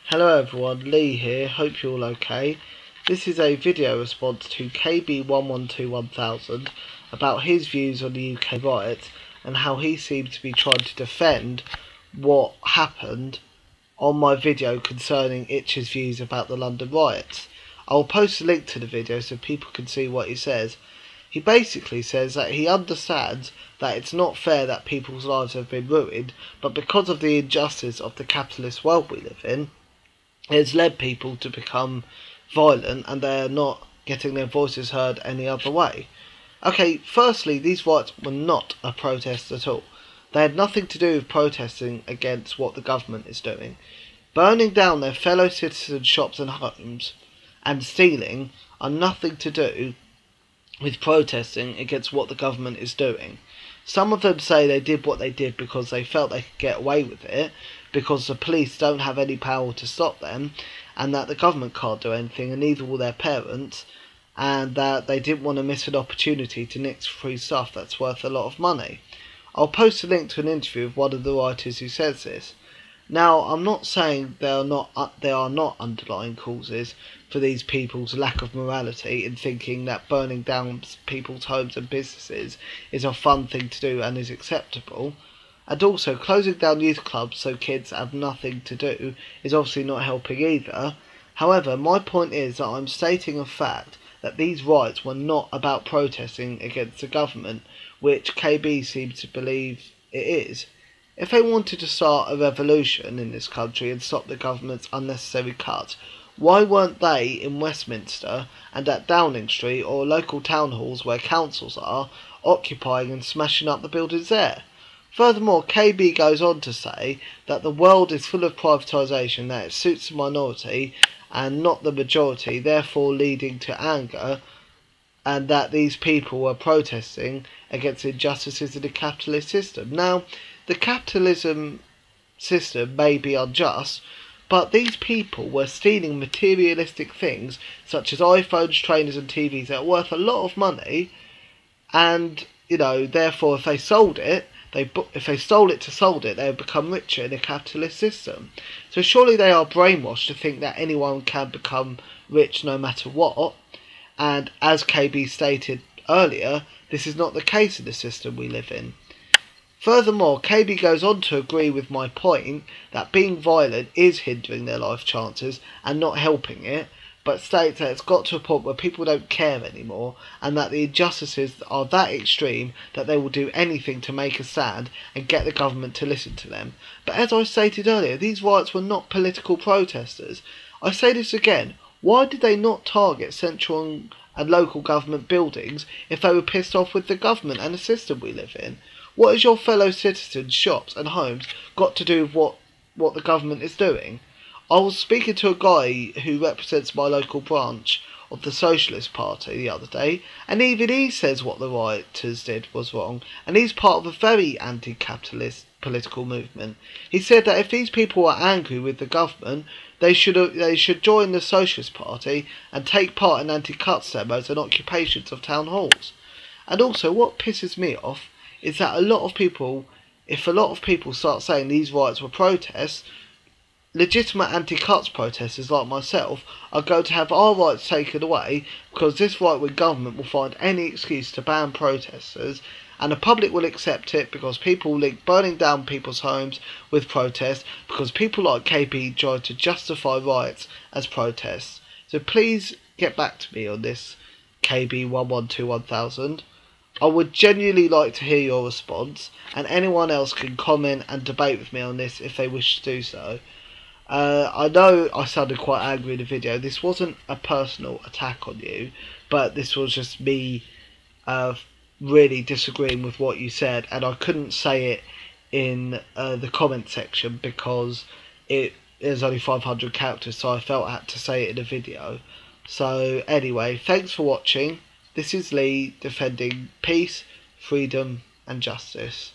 Hello everyone, Lee here, hope you're all okay. This is a video response to kb1121000 about his views on the UK riots and how he seems to be trying to defend what happened on my video concerning Itch's views about the London riots. I'll post a link to the video so people can see what he says. He basically says that he understands that it's not fair that people's lives have been ruined, but because of the injustice of the capitalist world we live in, it's led people to become violent and they're not getting their voices heard any other way. Okay, firstly, these riots were not a protest at all. They had nothing to do with protesting against what the government is doing. Burning down their fellow citizens' shops and homes and stealing are nothing to do with protesting against what the government is doing. Some of them say they did what they did because they felt they could get away with it, because the police don't have any power to stop them, and that the government can't do anything, and neither will their parents, and that they didn't want to miss an opportunity to nick free stuff that's worth a lot of money. I'll post a link to an interview of one of the writers who says this. Now, I'm not saying there are not underlying causes for these people's lack of morality in thinking that burning down people's homes and businesses is a fun thing to do and is acceptable. And also, closing down youth clubs so kids have nothing to do is obviously not helping either. However, my point is that I'm stating a fact that these riots were not about protesting against the government, which KB seems to believe it is. If they wanted to start a revolution in this country and stop the government's unnecessary cuts, why weren't they in Westminster and at Downing Street or local town halls where councils are, occupying and smashing up the buildings there? Furthermore, KB goes on to say that the world is full of privatisation, that it suits the minority and not the majority, therefore leading to anger, and that these people were protesting against injustices in the capitalist system. Now, the capitalism system may be unjust, but these people were stealing materialistic things such as iPhones, trainers and TVs that are worth a lot of money, and, therefore if they stole it to sold it, they would become richer in a capitalist system. So surely they are brainwashed to think that anyone can become rich no matter what, and as KB stated earlier, this is not the case in the system we live in. Furthermore, KB goes on to agree with my point that being violent is hindering their life chances and not helping it, but states that it's got to a point where people don't care anymore and that the injustices are that extreme that they will do anything to make a stand and get the government to listen to them. But as I stated earlier, these riots were not political protesters. I say this again, why did they not target central and local government buildings if they were pissed off with the government and the system we live in? What has your fellow citizens' shops and homes got to do with what the government is doing? I was speaking to a guy who represents my local branch of the Socialist Party the other day, and even he says what the rioters did was wrong, and he's part of a very anti-capitalist political movement. He said that if these people are angry with the government, they should join the Socialist Party and take part in anti-cuts demos and occupations of town halls. And also, what pisses me off is that if a lot of people start saying these riots were protests, legitimate anti-cuts protesters like myself are going to have our rights taken away because this right-wing government will find any excuse to ban protesters, and the public will accept it because people link burning down people's homes with protests, because people like KP try to justify riots as protests. So please get back to me on this, KB1121000. I would genuinely like to hear your response, and anyone else can comment and debate with me on this if they wish to do so. I know I sounded quite angry in the video. This wasn't a personal attack on you, but this was just me really disagreeing with what you said, and I couldn't say it in the comment section because there's only 500 characters, so I felt I had to say it in a video. So anyway, thanks for watching. This is Lee defending peace, freedom and justice.